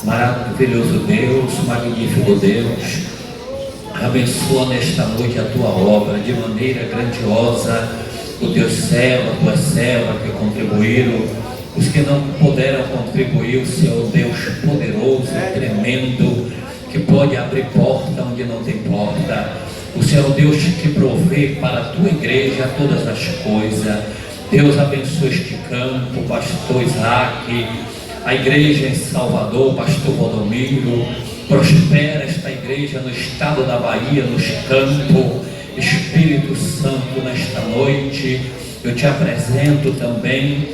Maravilhoso Deus, magnífico Deus, abençoa nesta noite a tua obra de maneira grandiosa, o teu servo, a tua serva que contribuíram, os que não puderam contribuir, o Senhor Deus poderoso, tremendo, que pode abrir porta onde não tem porta, o Senhor Deus que provê para a tua igreja todas as coisas. Deus abençoe este campo, pastor Isaac, a igreja em Salvador, pastor Valdomiro, prospera esta igreja no estado da Bahia, nos campos. Espírito Santo, nesta noite eu te apresento também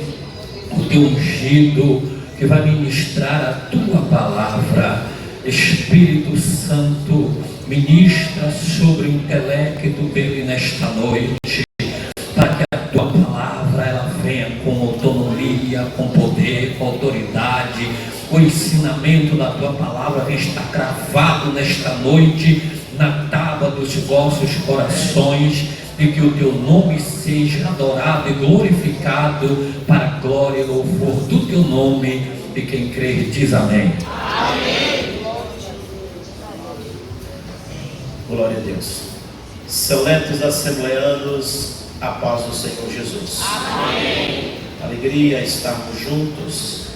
o teu ungido que vai ministrar a tua palavra. Espírito Santo, ministra sobre o intelecto dele nesta noite, para que a tua palavra ela venha com autonomia, com poder, com autoridade. O ensinamento da tua palavra vem estar cravado nesta noite na tábua dos vossos corações, e que o teu nome seja adorado e glorificado para a glória e louvor do teu nome. E quem crê diz amém. Amém. Glória a Deus. Seletos assembleanos, a paz do Senhor Jesus. Amém. Alegria estarmos juntos.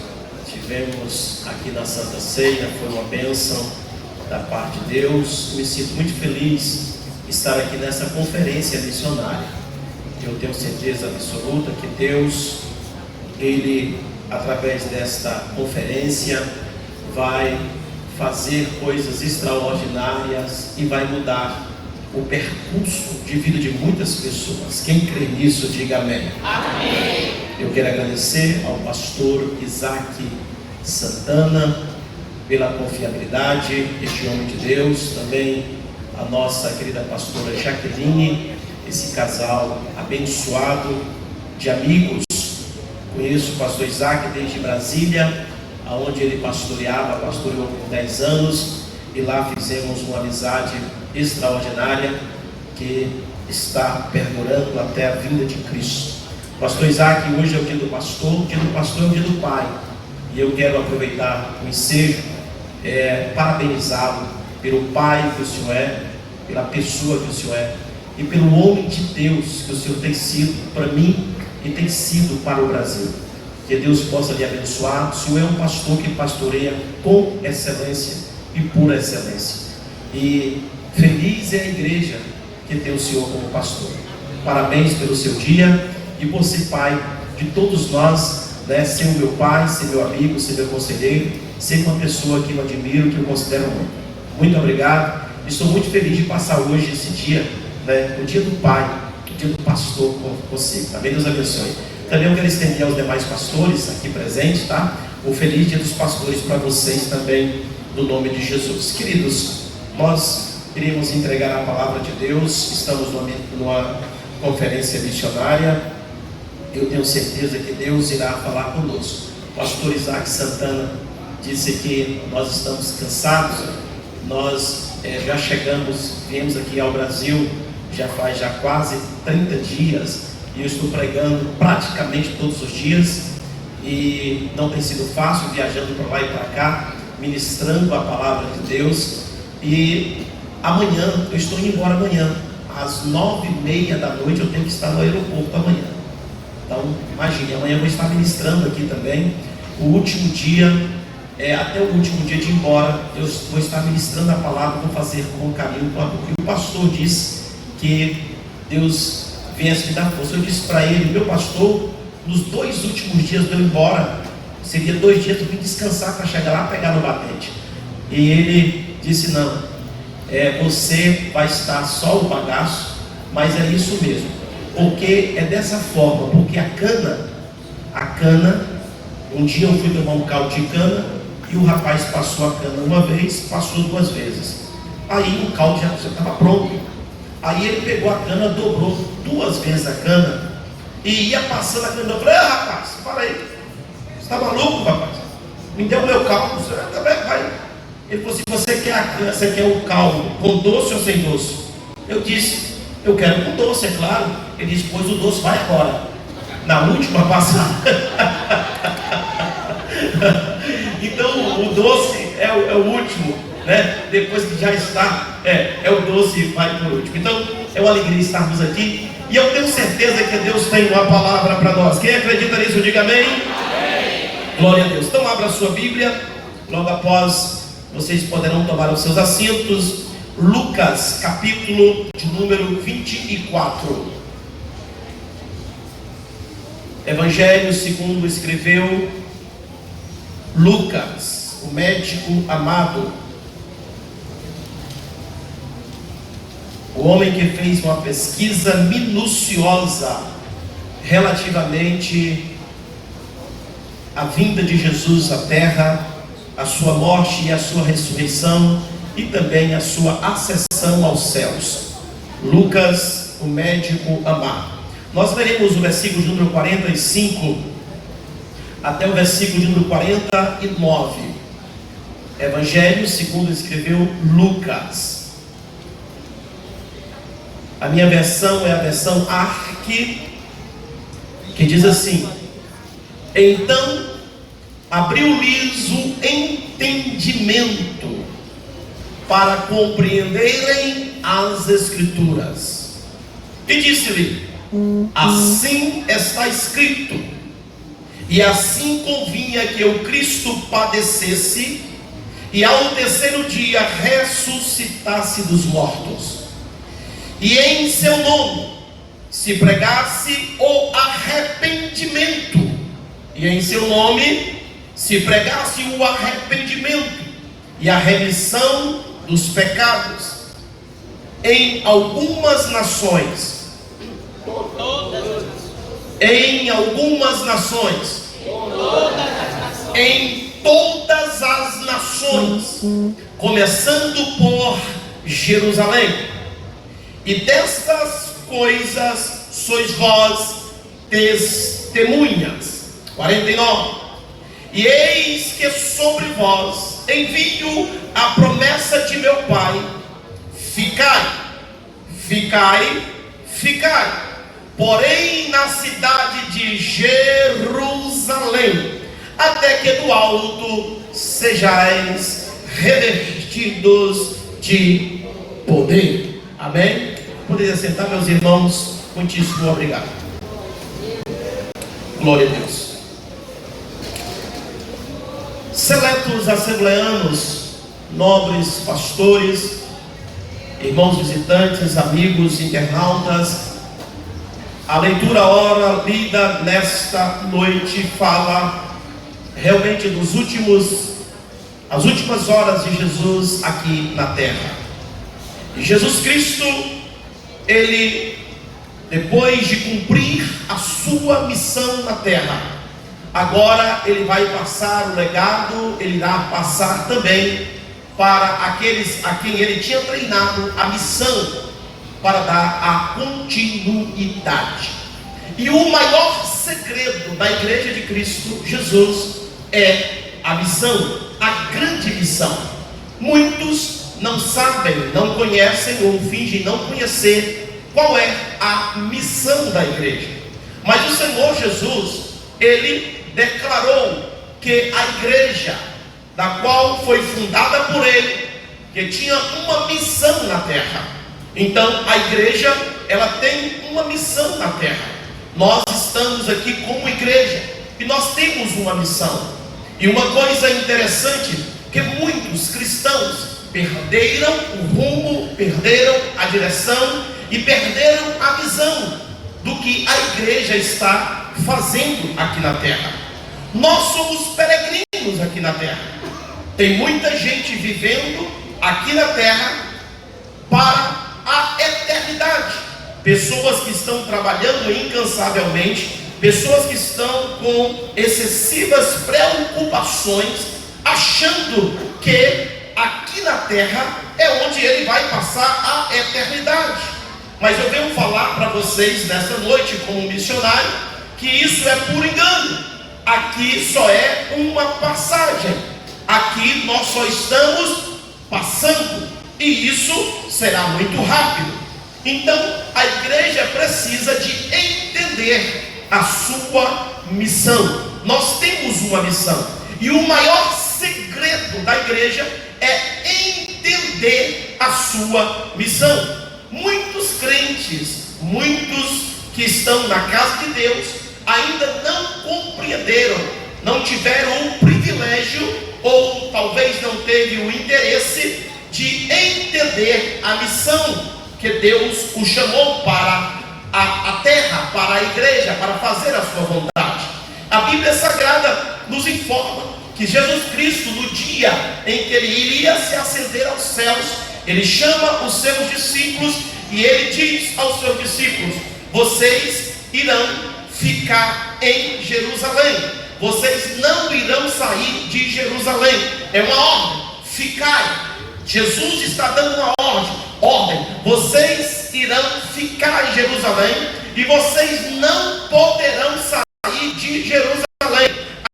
Tivemos aqui na Santa Ceia, foi uma bênção da parte de Deus. Me sinto muito feliz estar aqui nessa conferência missionária. Eu tenho certeza absoluta que Deus, Ele, através desta conferência, vai fazer coisas extraordinárias e vai mudar o percurso de vida de muitas pessoas. Quem crê nisso, diga amém. Amém. Eu quero agradecer ao pastor Isaac Santana pela confiabilidade, este homem de Deus, também a nossa querida pastora Jaqueline, esse casal abençoado de amigos. Conheço o pastor Isaac desde Brasília, aonde ele pastoreou por 10 anos, e lá fizemos uma amizade extraordinária que está perdurando até a vinda de Cristo. Pastor Isaac, hoje é o dia do pastor é o dia do pai, e eu quero aproveitar o ensejo, parabenizá-lo pelo pai que o Senhor é, pela pessoa que o Senhor é, e pelo homem de Deus que o Senhor tem sido para mim e tem sido para o Brasil. Que Deus possa lhe abençoar. O Senhor é um pastor que pastoreia com excelência e por excelência, e feliz é a igreja que tem o Senhor como pastor. Parabéns pelo seu dia, e por ser pai de todos nós, ser o meu pai, ser meu amigo, ser meu conselheiro, ser uma pessoa que eu admiro, que eu considero muito. Muito obrigado. Estou muito feliz de passar hoje esse dia, o dia do pai, o dia do pastor com você. Também Deus abençoe. Também eu quero estender aos demais pastores aqui presentes, tá? O feliz dia dos pastores para vocês também, no nome de Jesus. Queridos, nós queríamos entregar a palavra de Deus. Estamos numa conferência missionária. Eu tenho certeza que Deus irá falar conosco. O pastor Isaac Santana disse que nós estamos cansados. Nós já viemos aqui ao Brasil já faz quase 30 dias, e eu estou pregando praticamente todos os dias, e não tem sido fácil, viajando para lá e para cá, ministrando a palavra de Deus. E amanhã, eu estou indo embora amanhã, às 9h30 da noite eu tenho que estar no aeroporto amanhã. Então, imagine, amanhã eu vou estar ministrando aqui também. O último dia, até o último dia de ir embora, eu vou estar ministrando a palavra, vou fazer com carinho, porque o pastor disse que Deus viesse me dar força. Eu disse para ele: meu pastor, nos 2 últimos dias de eu ir embora, seria 2 dias para eu descansar, para chegar lá e pegar no batente. E ele disse: não, você vai estar só o bagaço, mas é isso mesmo, porque é dessa forma, porque a cana, um dia eu fui tomar um caldo de cana, e o rapaz passou a cana uma vez, passou 2 vezes, aí o caldo já estava pronto. Aí ele pegou a cana, dobrou 2 vezes a cana, e ia passando a cana. Eu falei: rapaz, para aí, você está maluco, rapaz? Me deu o meu caldo, você também vai. Ele falou assim: você quer o caldo com doce ou sem doce? Eu disse: eu quero com doce, é claro. Ele disse: pois o doce vai agora. Na última passada. Então o doce é o último, né? Depois que já está, é o doce e vai por último. Então é uma alegria estarmos aqui. E eu tenho certeza que Deus tem uma palavra para nós. Quem acredita nisso, diga amém. Amém. Glória a Deus. Então abra a sua Bíblia. Logo após, vocês poderão tomar os seus assentos. Lucas, capítulo de número 24. Evangelho segundo escreveu Lucas, o médico amado, o homem que fez uma pesquisa minuciosa relativamente à vinda de Jesus à terra, a sua morte e a sua ressurreição, e também a sua ascensão aos céus. Lucas, o médico amado. Nós veremos o versículo de número 45 até o versículo de número 49. Evangelho segundo escreveu Lucas. A minha versão é a versão Arque, que diz assim: então abriu-lhes o entendimento para compreenderem as Escrituras, e disse-lhe: assim está escrito, e assim convinha que o Cristo padecesse e ao terceiro dia ressuscitasse dos mortos, e em seu nome se pregasse o arrependimento, e em seu nome se pregasse o arrependimento e a remissão dos pecados em algumas nações. Em todas as nações, começando por Jerusalém. E destas coisas sois vós testemunhas. 49. E eis que sobre vós envio a promessa de meu Pai. Ficai, porém na cidade de Jerusalém, até que do alto sejais revestidos de poder. Amém? Poderia sentar, meus irmãos. Muitíssimo obrigado. Glória a Deus. Seletos assembleanos, nobres pastores, irmãos visitantes, amigos internautas, a leitura ora lida nesta noite fala realmente as últimas horas de Jesus aqui na terra. E Jesus Cristo, ele, depois de cumprir a sua missão na terra, agora ele vai passar o legado, ele irá passar também para aqueles a quem ele tinha treinado a missão, para dar a continuidade. E o maior segredo da Igreja de Cristo Jesus é a missão, a grande missão. Muitos não sabem, não conhecem ou fingem não conhecer qual é a missão da igreja. Mas o Senhor Jesus, ele declarou que a igreja, da qual foi fundada por ele, que tinha uma missão na terra. Então a igreja, ela tem uma missão na terra. Nós estamos aqui como igreja e nós temos uma missão. E uma coisa interessante, que muitos cristãos perderam o rumo, perderam a direção e perderam a visão do que a igreja está fazendo aqui na terra. Nós somos peregrinos aqui na terra. Tem muita gente vivendo aqui na terra para a eternidade. Pessoas que estão trabalhando incansavelmente, pessoas que estão com excessivas preocupações, achando que aqui na terra é onde ele vai passar a eternidade. Mas eu venho falar para vocês nessa noite, como missionário, que isso é puro engano. Aqui só é uma passagem. Aqui nós só estamos passando, e isso será muito rápido. Então a igreja precisa de entender a sua missão. Nós temos uma missão, e o maior segredo da igreja é entender a sua missão. Muitos crentes, muitos que estão na casa de Deus, ainda não compreenderam, não tiveram o privilégio, ou talvez não teve o interesse de entender a missão que Deus o chamou para a terra, para a igreja, para fazer a sua vontade. A Bíblia Sagrada nos informa que Jesus Cristo, no dia em que ele iria se ascender aos céus, ele chama os seus discípulos e ele diz aos seus discípulos: vocês irão ficar em Jerusalém, vocês não irão sair de Jerusalém. É uma ordem: ficai. Jesus está dando uma ordem: vocês irão ficar em Jerusalém e vocês não poderão sair de Jerusalém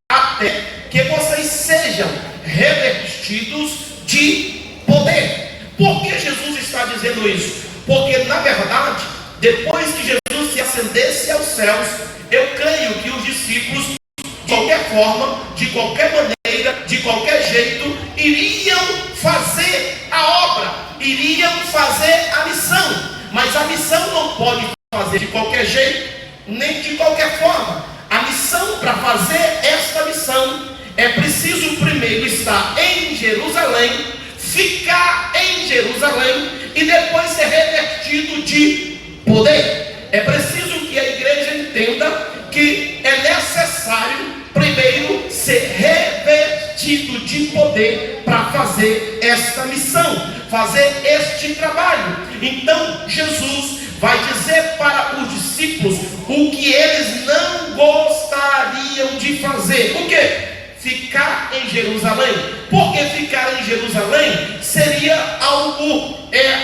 até que vocês sejam revestidos de poder. Por que Jesus está dizendo isso? Porque na verdade, depois que Jesus se ascendesse aos céus, eu creio que os discípulos, de qualquer forma, de qualquer maneira, de qualquer jeito, iriam fazer a obra, iriam fazer a missão. Mas a missão não pode fazer de qualquer jeito, nem de qualquer forma. A missão, para fazer esta missão, é preciso primeiro estar em Jerusalém, ficar em Jerusalém e depois ser revestido de poder. É preciso que a igreja entenda que é necessário primeiro ser revestido de poder para fazer esta missão, fazer este trabalho. Então Jesus vai dizer para os discípulos o que eles não gostariam de fazer. O quê? Ficar em Jerusalém. Porque ficar em Jerusalém seria algo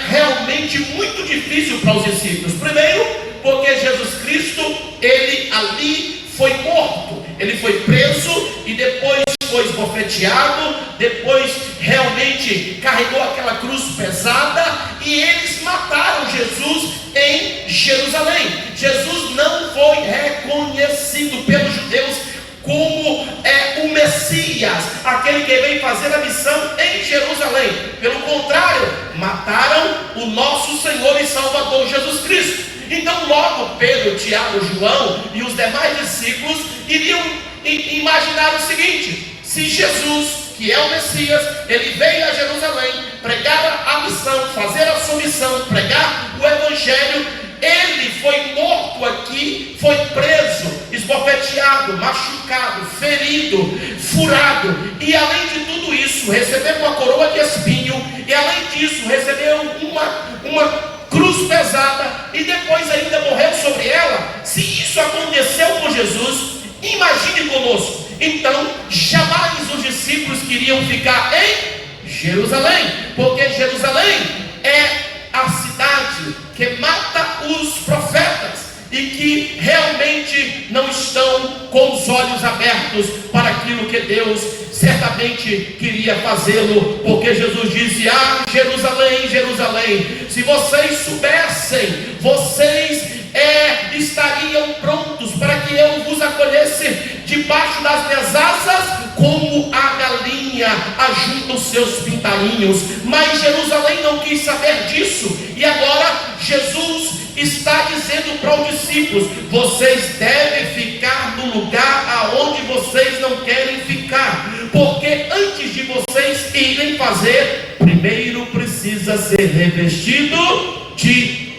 realmente muito difícil para os discípulos. Primeiro, porque Jesus Cristo, ele ali foi morto, ele foi preso e depois foi esbofeteado, depois realmente carregou aquela cruz pesada e eles mataram Jesus em Jerusalém. Jesus não foi reconhecido pelos judeus como o Messias, aquele que veio fazer a missão em Jerusalém. Pelo contrário, mataram o nosso Senhor e Salvador Jesus Cristo. Então logo Pedro, Tiago, João e os demais discípulos iriam imaginar o seguinte: se Jesus, que é o Messias, ele veio a Jerusalém pregar a missão, fazer a sua missão, pregar o Evangelho, ele foi morto aqui, foi preso, esbofeteado, machucado, ferido, furado, e além de tudo isso recebeu uma coroa de espinho, e além disso recebeu uma cruz pesada, e depois ainda morreu sobre ela. Se isso aconteceu com Jesus, imagine conosco. Então jamais os discípulos queriam ficar em Jerusalém, porque Jerusalém é a cidade que mata os profetas e que realmente não estão com os olhos abertos para aquilo que Deus certamente queria fazê-lo, porque Jesus disse: ah, Jerusalém, Jerusalém, se vocês soubessem, vocês estariam prontos para que eu vos acolhesse debaixo das minhas asas, como a galinha ajunta os seus pintainhos. Mas Jerusalém não quis saber disso, e agora Jesus está dizendo para os discípulos: vocês devem ficar no lugar aonde vocês não querem ficar, porque antes de vocês irem fazer, primeiro precisa ser revestido de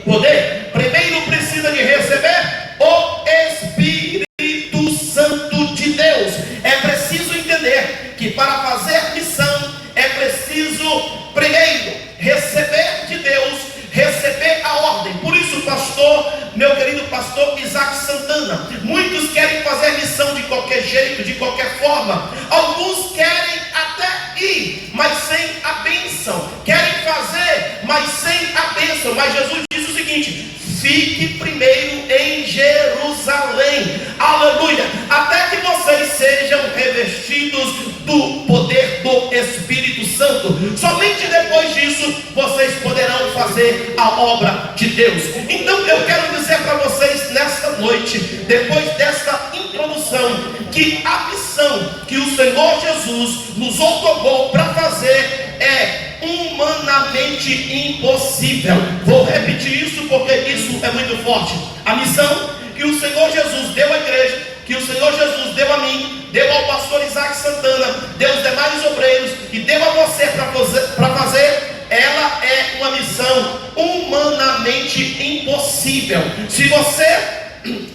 poder. Primeiro precisa de receber o Espírito Santo de Deus. É preciso entender que para fazer missão é preciso primeiro receber de Deus, receber a ordem. Por isso, pastor, meu querido pastor Isaac Santana, muitos querem fazer missão de qualquer jeito, de qualquer forma. Alguns querem até ir, mas sem a bênção. Querem fazer, mas sem a bênção. Mas Jesus diz o seguinte: fique primeiro em Jerusalém, aleluia, até que vocês sejam revestidos do poder do Espírito Santo. Somente depois disso vocês poderão fazer a obra de Deus. Então eu quero dizer para vocês nesta noite, depois desta introdução, que a missão que o Senhor Jesus nos zotogol, para fazer, é humanamente impossível. Vou repetir isso porque isso é muito forte. A missão que o Senhor Jesus deu à igreja, que o Senhor Jesus deu a mim, deu ao pastor Isaac Santana, deu aos demais obreiros e deu a você para fazer, ela é uma missão humanamente impossível. Se você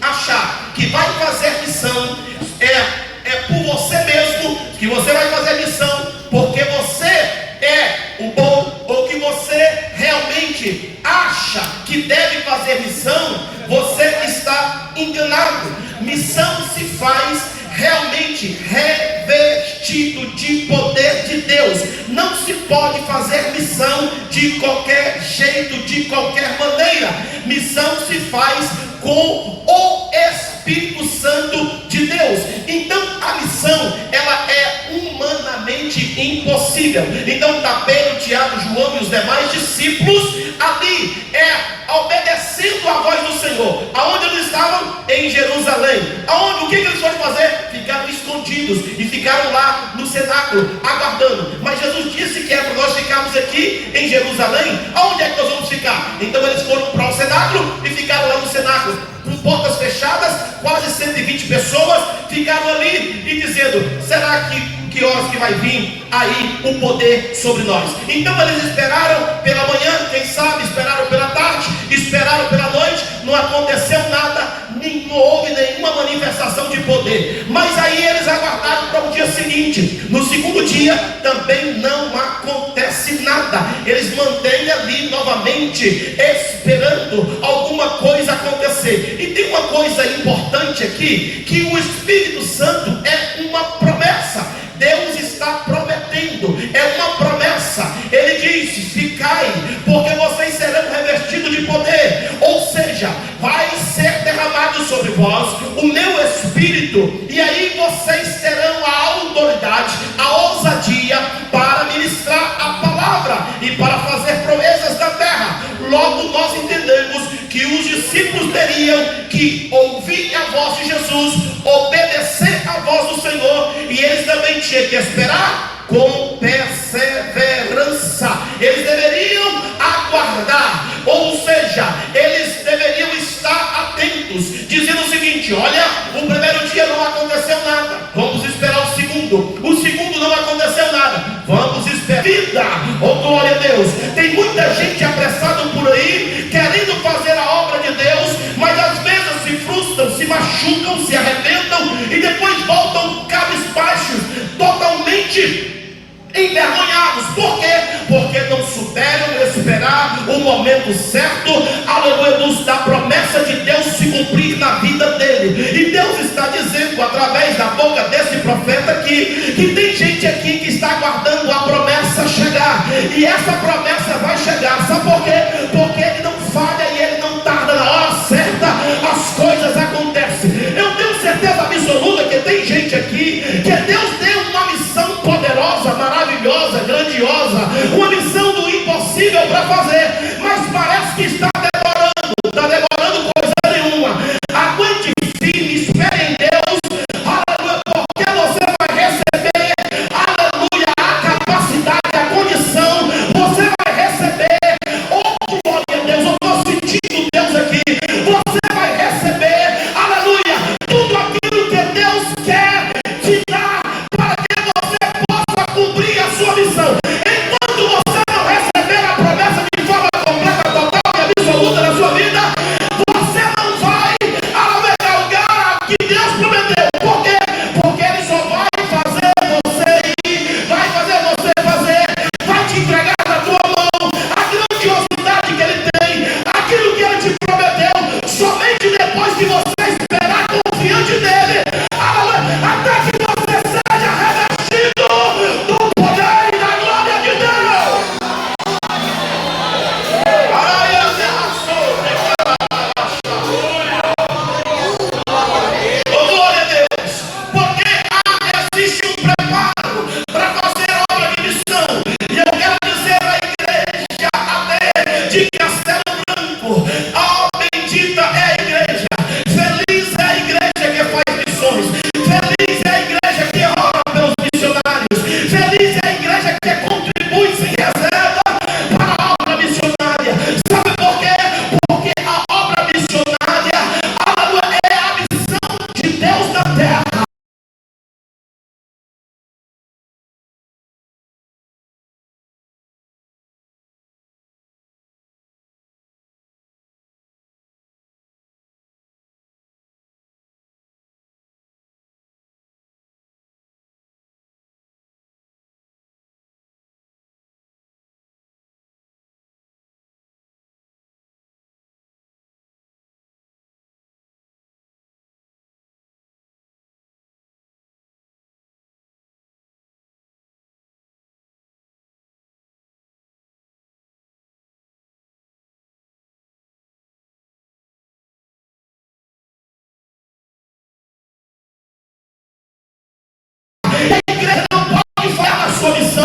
achar que vai fazer missão, é por você mesmo, que você vai fazer missão porque você é o bom, ou que você realmente acha que deve fazer missão, você está enganado. Missão se faz realmente revestido de poder de Deus. Não se pode fazer missão de qualquer jeito, de qualquer maneira. Missão se faz com o Espírito Santo de Deus. Então a missão, ela é humanamente impossível. Então Pedro, Tiago, João e os demais discípulos ali obedecendo a voz do Senhor. Aonde eles estavam? Em Jerusalém. Aonde? O que eles foram fazer? Ficaram escondidos e ficaram lá no cenáculo aguardando. Mas Jesus disse que é para nós ficarmos aqui em Jerusalém. Aonde é que nós vamos ficar? Então eles foram para o cenáculo e ficaram lá no cenáculo, com portas fechadas, quase 120 pessoas ficaram ali e dizendo: será que horas que vai vir aí o poder sobre nós? Então eles esperaram pela manhã, quem sabe, esperaram pela tarde, esperaram pela noite, não aconteceu nada, não houve nenhuma manifestação de poder. Mas aí eles aguardaram para o dia seguinte. No segundo dia também não acontece nada. Eles mantêm ali novamente esperando alguma coisa acontecer. E tem uma coisa importante aqui, que o Espírito Santo é uma promessa. Deus está prometendo, é uma promessa. Ele disse: ficai, porque vocês serão revestidos de poder. Ou seja, vai ser derramado sobre vós o meu Espírito, e aí vocês terão a autoridade, a ousadia para ministrar a palavra e para fazer proezas na terra. Logo nós entendemos que os discípulos teriam que ouvir a voz de Jesus, obedecer a voz do Senhor, e eles também tinham que esperar com perseverança. Eles deveriam aguardar, ou seja, eles deveriam estar atentos, dizendo o seguinte: olha, o primeiro dia não aconteceu nada, vamos esperar o segundo não aconteceu nada, vamos esperar vida. Oh glória a Deus. Tem muita gente apressada por aí, querendo fazer a obra de Deus, mas às vezes se frustram, se machucam, se arrebentam e depois voltam cabisbaixos, totalmente envergonhados. Por quê? Porque não souberam esperar o momento certo, aleluia, da promessa de Deus se cumprir na vida dele. E Deus está dizendo através da boca desse profeta aqui, que tem gente aqui que está aguardando a promessa chegar, e essa promessa vai chegar. Sabe por quê? Porque ele não falha e ele não tarda. Na hora certa as coisas acontecem. Eu tenho certeza absoluta que tem gente aqui que Deus deu uma missão poderosa, maravilhosa, grandiosa, uma missão do impossível para fazer, mas parece que está demorando coisa nenhuma. Aguente firme, espere em Deus, aleluia, porque você vai receber, aleluia, a capacidade, a condição, você vai receber, oh glória a Deus, eu estou sentindo Deus aqui, você vai receber, aleluia, tudo aquilo que Deus quer te dar, para que você possa cumprir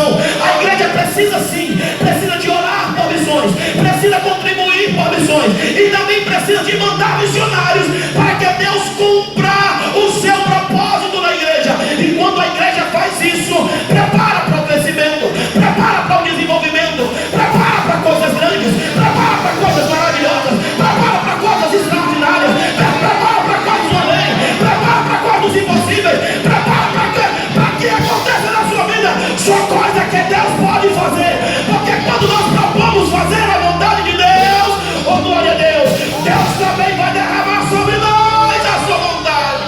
missão. A igreja precisa sim, precisa de orar por missões, precisa contribuir por missões, e também precisa de mandar missionários para que Deus cumpra o seu propósito na igreja. E quando a igreja faz isso, prepara para o crescimento, prepara para o desenvolvimento, prepara para coisas grandes, prepara para coisas maravilhosas, prepara para coisas extraordinárias, prepara para coisas além, prepara para coisas impossíveis, prepara para que aconteça na sua vida só coisa que Deus pode fazer. Porque quando nós propomos fazer a vontade de Deus, oh glória a Deus, Deus também vai derramar sobre nós a sua vontade.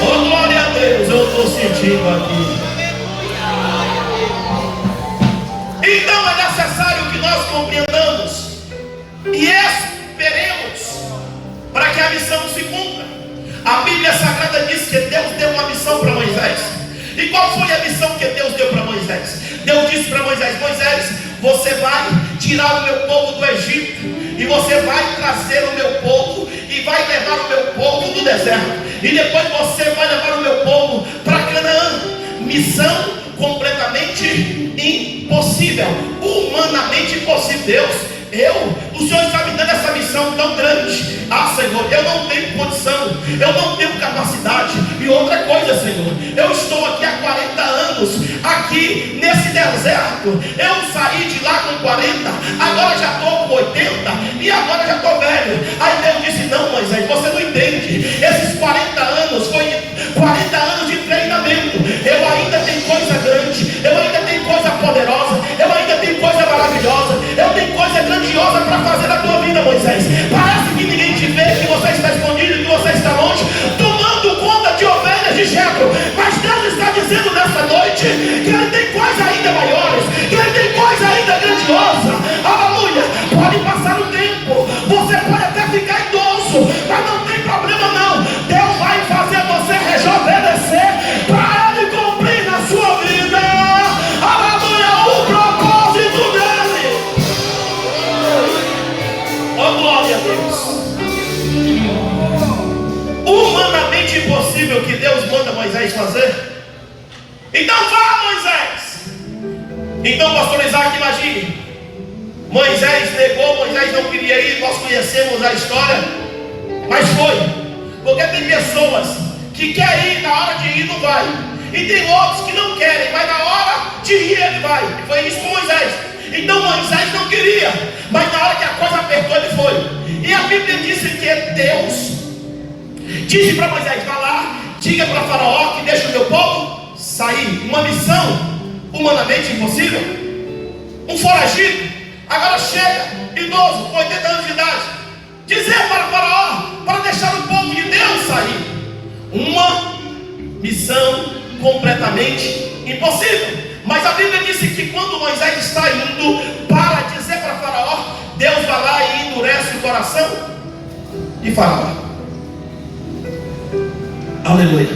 Oh glória a Deus, eu estou sentindo aqui. Então é necessário que nós compreendamos e esperemos para que a missão se cumpra. A Bíblia Sagrada diz que Deus deu uma missão para Moisés. E qual foi a missão que Deus deu para Moisés? Deus disse para Moisés: Moisés, você vai tirar o meu povo do Egito, e você vai trazer o meu povo, e vai levar o meu povo do deserto, e depois você vai levar o meu povo para Canaã. Missão completamente impossível, humanamente impossível. O Senhor está me dando essa missão tão grande. Ah, Senhor, eu não tenho condição, eu não tenho capacidade. E outra coisa, Senhor, eu estou aqui há 40 anos, aqui nesse deserto. Eu saí de lá com 40, agora já estou com 80, e agora já estou velho. Aí Deus disse: não, Moisés, você não entende. Esses 40 anos foi 40 anos de treinamento. Eu ainda tenho coisa grande, eu ainda tenho coisa poderosa, eu ainda tenho coisa maravilhosa, eu tenho coisa grandiosa para fazer na tua vida, Moisés. Parece que ninguém te vê, que você está escondido, que você está longe, tomando conta de ovelhas de Jetro. Mas Deus está dizendo nessa noite que Ele tem coisa ainda maiores, que Ele tem coisa ainda grandiosa. Aleluia. Pode passar o tempo, você pode até ficar idoso, mas não tem problema não. Deus vai fazer você rejuvenescer para Ele cumprir na sua vida, aleluia, o propósito dEle. Oh glória a Deus. Humanamente impossível que Deus manda Moisés fazer. Então vá, Moisés. Então, pastor Isaac, imagine, Moisés negou, Moisés não queria ir. Nós conhecemos a história, mas foi. Porque tem pessoas que querem ir, na hora de ir não vai, e tem outros que não querem, mas na hora de ir ele vai. E foi isso com Moisés. Então Moisés não queria, mas na hora que a coisa apertou ele foi. E a Bíblia disse que Deus disse para Moisés: vá lá, diga para Faraó que deixa o meu povo sair. Uma missão humanamente impossível. Um foragido, agora chega, idoso, com 80 anos de idade, dizer para Faraó para deixar o povo de Deus sair. Uma missão completamente impossível. Mas a Bíblia disse que quando Moisés está indo para dizer para Faraó, Deus vai lá e endurece o coração de Faraó. Aleluia.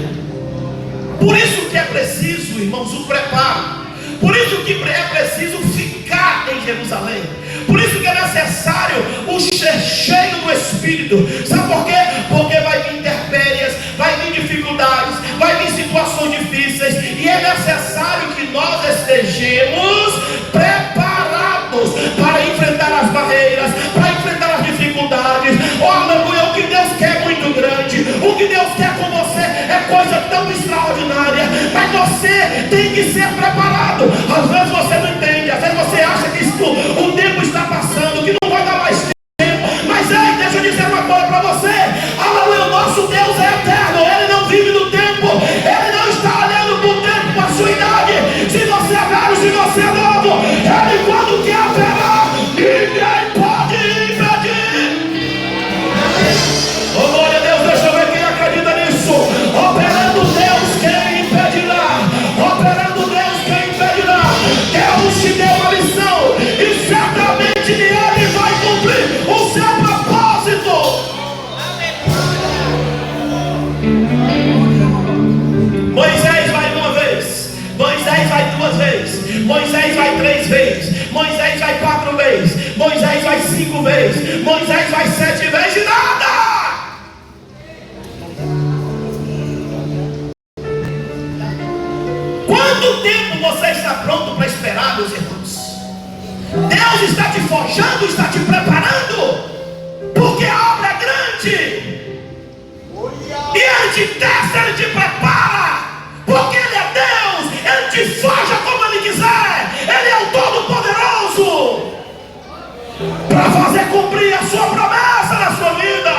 Por isso que é preciso, irmãos, o preparo. Por isso que é preciso ficar em Jerusalém. Por isso que é necessário o ser cheio do Espírito. Sabe por quê? Porque vai vir intempéries, vai vir dificuldades, vai vir situações difíceis, e é necessário que nós estejamos preparados para enfrentar as barreiras, para enfrentar as dificuldades. Oh, aleluia, o que Deus quer é muito grande. O que Deus quer com você é coisa tão extraordinária, mas você tem que ser preparado. Às vezes você não entende, às vezes você acha que o tempo está passando, que não vai dar mais tempo. Mas deixa eu dizer uma coisa para você. Aleluia, o nosso Deus é eterno, Ele não vive no tempo, Ele não está olhando para o tempo, para a sua idade. Se você é velho, se você é novo, Ele quando quer operar, ninguém pode impedir. Oh glória a Deus, deixa eu ver quem acredita nisso. Operando Deus, quem impedirá? Operando Deus, quem impedirá? Deus te deu uma missão, e certamente Ele vai cumprir o seu propósito. Moisés vai uma vez, Moisés vai duas vezes, Moisés vai 3 vezes, Moisés vai 4 vezes, Moisés vai 5 vezes, Moisés vai 7 vezes e nada. Quando Quanto tempo você está pronto para esperar, meus irmãos? Deus está te forjando, está te preparando, porque a obra é grande. E Ele te testa, Ele te prepara, porque Ele é Deus. Ele te forja como Ele quiser. Ele é o Todo-Poderoso para fazer cumprir a sua promessa na sua vida.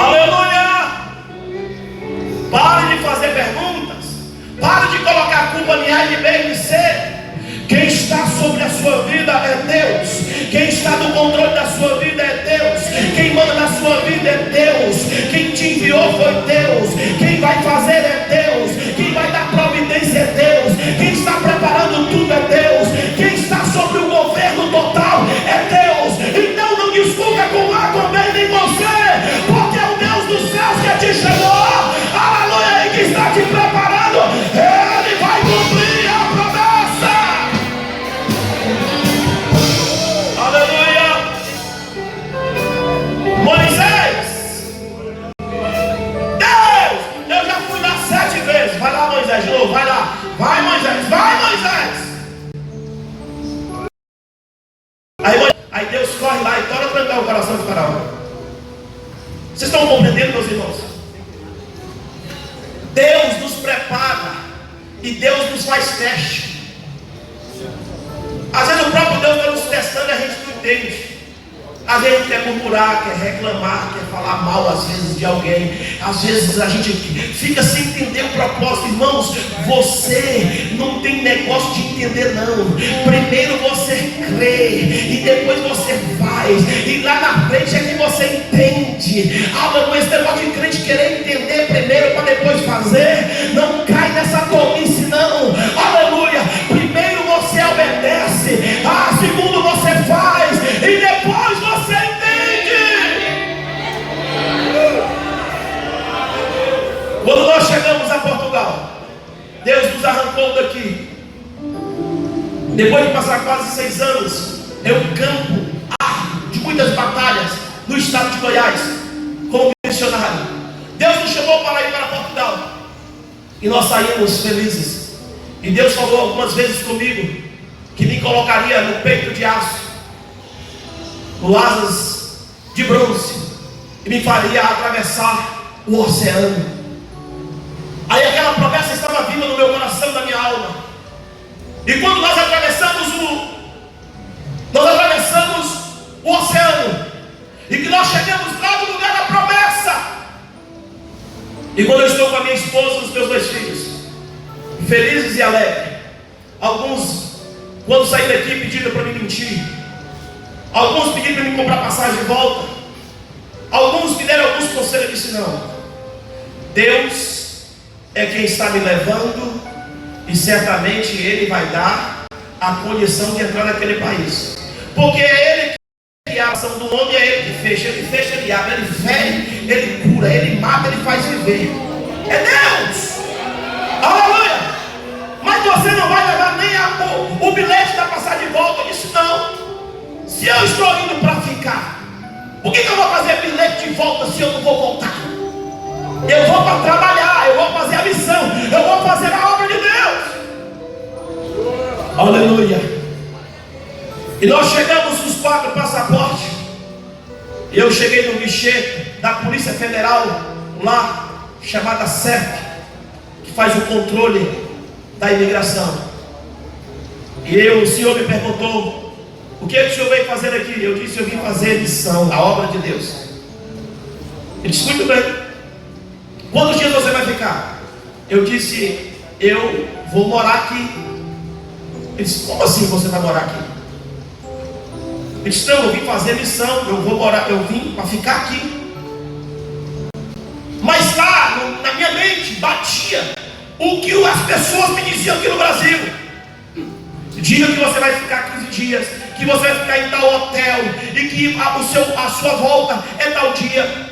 Aleluia. Pare de fazer perguntas. Pare de colocar a culpa em A, em B, em C. Quem está sobre a sua vida é Deus. Quem está no controle da sua vida é Deus. Quem manda na sua vida é Deus. Quem te enviou foi Deus. Quem vai fazer é Deus. Quem vai dar providência é Deus. Quem está preparando tudo é Deus. Quem está sobre o governo total é Deus. Então não discuta com A, com B, nem você, porque é o Deus dos céus que te chamou, aleluia, e que está te preparando. Ele vai cumprir a promessa. Aleluia. Moisés, Deus, eu já fui lá 7 vezes. Vai lá, Moisés, de novo, vai lá. Vai, Moisés, vai, Moisés. Aí Deus corre lá e torna trancar o coração de Faraó. Vocês estão compreendendo, meus irmãos? Deus nos prepara e Deus nos faz teste. Às vezes o próprio Deus está nos testando e a gente não entende. Às vezes a gente quer murmurar, quer reclamar, quer falar mal às vezes de alguém. Às vezes a gente fica sem entender o propósito. Irmãos, você não tem negócio de entender não. Primeiro você crê e depois você faz. E lá na frente é que você entende. Aleluia, esse negócio de crente querer entender primeiro para depois fazer. Não cai nessa tolice não. Aleluia, primeiro você obedece. Segundo você faz. E depois você entende. Quando nós chegamos a Portugal, Deus nos arrancou daqui. Depois de passar quase 6 anos em um campo de muitas batalhas no estado de Goiás, como missionário, Deus nos chamou para ir para Portugal. E nós saímos felizes. E Deus falou algumas vezes comigo que me colocaria no peito de aço, com asas de bronze, e me faria atravessar o oceano. Aí aquela promessa estava viva no meu coração, na minha alma. E quando nós atravessamos o oceano, e que nós chegamos lá no lugar da promessa, e quando eu estou com a minha esposa e os meus 2 filhos, felizes e alegres, alguns, quando saí daqui, pediram para me mentir. Alguns pediram para me comprar passagem de volta. Alguns me deram alguns conselhos. Eu disse não. Deus é quem está me levando, e certamente Ele vai dar a condição de entrar naquele país. Porque é Ele que cria a ação do homem, é Ele que fecha. Ele fecha, Ele abre, Ele fere, Ele cura, Ele mata, Ele faz viver. É Deus. Aleluia. Mas você não vai levar nem o bilhete da passagem de volta. Eu disse não. Se eu estou indo para ficar, por que eu vou fazer bilhete de volta se eu não vou voltar? Eu vou para trabalhar, eu vou fazer a missão, eu vou fazer a obra de Deus. Aleluia. E nós chegamos nos 4 passaportes. E eu cheguei no guichê da Polícia Federal lá, chamada CEF, que faz o controle da imigração. E o senhor me perguntou: o que o senhor veio fazer aqui? Eu disse: eu vim fazer missão, a obra de Deus. Ele disse: muito bem. Quantos dias você vai ficar? Eu disse: eu vou morar aqui. Ele disse: como assim você vai morar aqui? Eu disse: não, eu vim fazer missão, eu vou morar, eu vim para ficar aqui. Mas lá na minha mente batia o que as pessoas me diziam aqui no Brasil. Diga que você vai ficar 15 dias, que você vai ficar em tal hotel, e que a sua volta é tal dia.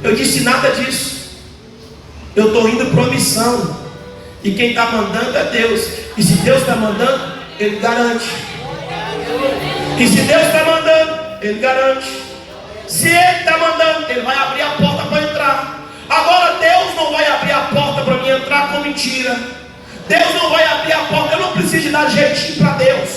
Eu disse: nada disso. Eu estou indo para uma missão, e quem está mandando é Deus. E se Deus está mandando, Ele garante. E se Deus está mandando, Ele garante. Se Ele está mandando, Ele vai abrir a porta para entrar. Agora Deus não vai abrir a porta para mim entrar com mentira. Deus não vai abrir a porta. Eu não preciso de dar jeitinho para Deus,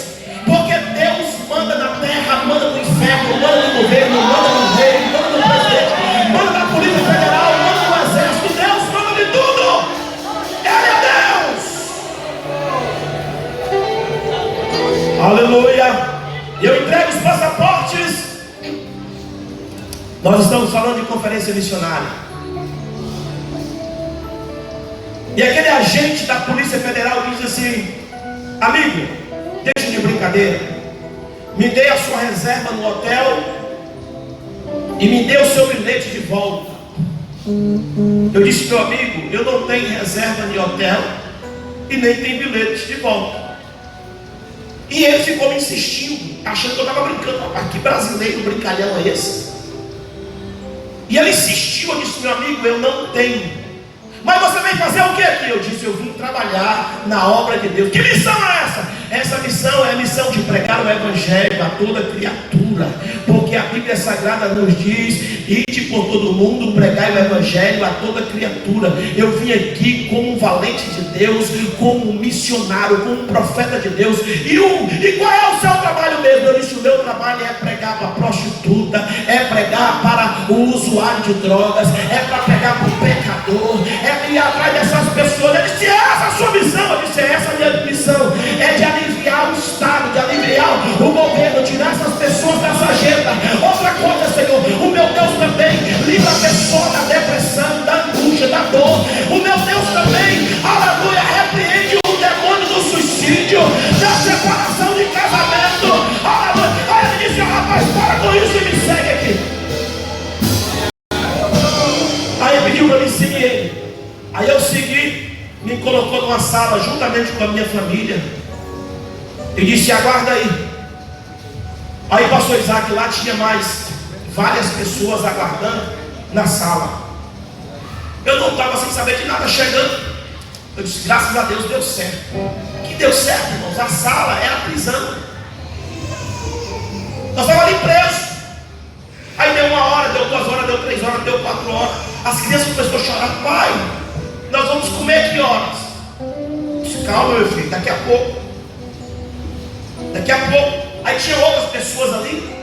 porque Deus manda na terra, manda no inferno, manda no governo, manda no rei, manda no presidente, manda na polícia federal, manda no exército. Deus manda de tudo. Ele é Deus. Aleluia. Eu entrego os passaportes. Nós estamos falando de conferência missionária. E aquele agente da Polícia Federal diz assim: amigo, deixa de brincadeira, me dê a sua reserva no hotel e me dê o seu bilhete de volta. Eu disse: meu amigo, eu não tenho reserva de hotel e nem tenho bilhete de volta. E ele ficou me insistindo, achando que eu estava brincando. Rapaz, que brasileiro brincalhão é esse? E ele insistiu. Eu disse: meu amigo, eu não tenho. Mas você vem fazer o que aqui? Eu disse: eu vim trabalhar na obra de Deus. Que missão é essa? Essa missão é a missão de pregar o evangelho a toda criatura, porque a Bíblia Sagrada nos diz: ide por todo mundo, pregai o evangelho a toda criatura. Eu vim aqui como um valente de Deus, como um missionário, como um profeta de Deus. E qual é o seu trabalho mesmo? Eu disse: o meu trabalho é pregar para a prostituta, é pregar para o usuário de drogas, é para pregar para o pecador, é ir atrás dessas pessoas. Ele disse: essa é a sua missão. Eu disse: essa é a minha missão, é de aliviar o Estado, de aliviar o governo, tirar essas pessoas dessa agenda. Outra coisa, Senhor, o meu Deus também livra a pessoa da depressão, da angústia, da dor. O meu Deus também, aleluia, repreende o demônio do suicídio, da separação de casamento, aleluia. Aí ele disse: rapaz, para com isso e me segue aqui. Aí ele pediu para me seguir ele. Aí eu segui, me colocou numa sala juntamente com a minha família e disse: aguarda aí. Aí pastor Isaac, lá tinha mais várias pessoas aguardando na sala. Eu não estava sem saber de nada chegando. Eu disse: graças a Deus deu certo. Que deu certo, irmãos? A sala era a prisão. Nós estávamos ali presos. Aí deu 1 hora, deu 2 horas, deu 3 horas, deu 4 horas. As crianças começaram a chorar: pai, nós vamos comer que horas? Eu disse: calma, meu filho, daqui a pouco. Daqui a pouco. Aí tinha outras pessoas ali.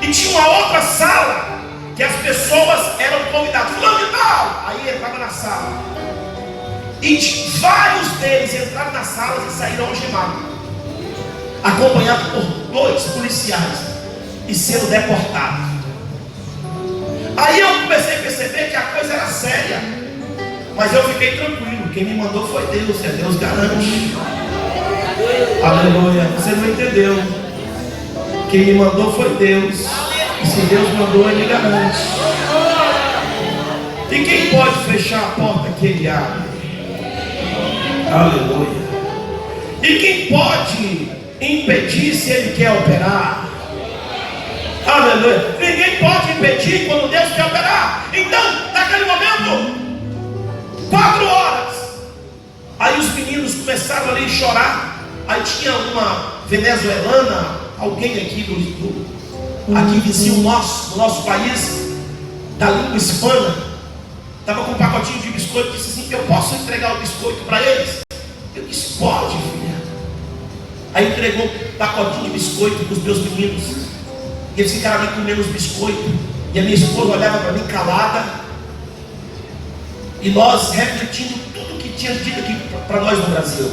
E tinha uma outra sala que as pessoas eram convidadas. Fulano de tal. Aí entrava na sala. E vários deles entraram nas salas e saíram algemados, acompanhados por 2 policiais e sendo deportados. Aí eu comecei a perceber que a coisa era séria. Mas eu fiquei tranquilo. Quem me mandou foi Deus. É Deus garante. Aleluia. Você não entendeu. Quem me mandou foi Deus. E se Deus mandou, Ele garante. E quem pode fechar a porta que Ele abre? Aleluia. E quem pode impedir se Ele quer operar? Aleluia. Ninguém pode impedir quando Deus quer operar. Então, naquele momento, 4 horas. Aí os meninos começaram ali a chorar. Aí tinha uma venezuelana, alguém aqui aqui vizinho nosso, do nosso país, da língua hispana, estava com um pacotinho de biscoito. Disse assim: eu posso entregar o biscoito para eles? Eu disse: pode, filha. Aí entregou um pacotinho de biscoito para os meus meninos. E eles ficaram ali comendo os biscoitos. E a minha esposa olhava para mim calada. E nós refletindo tudo que tinha dito aqui para nós no Brasil.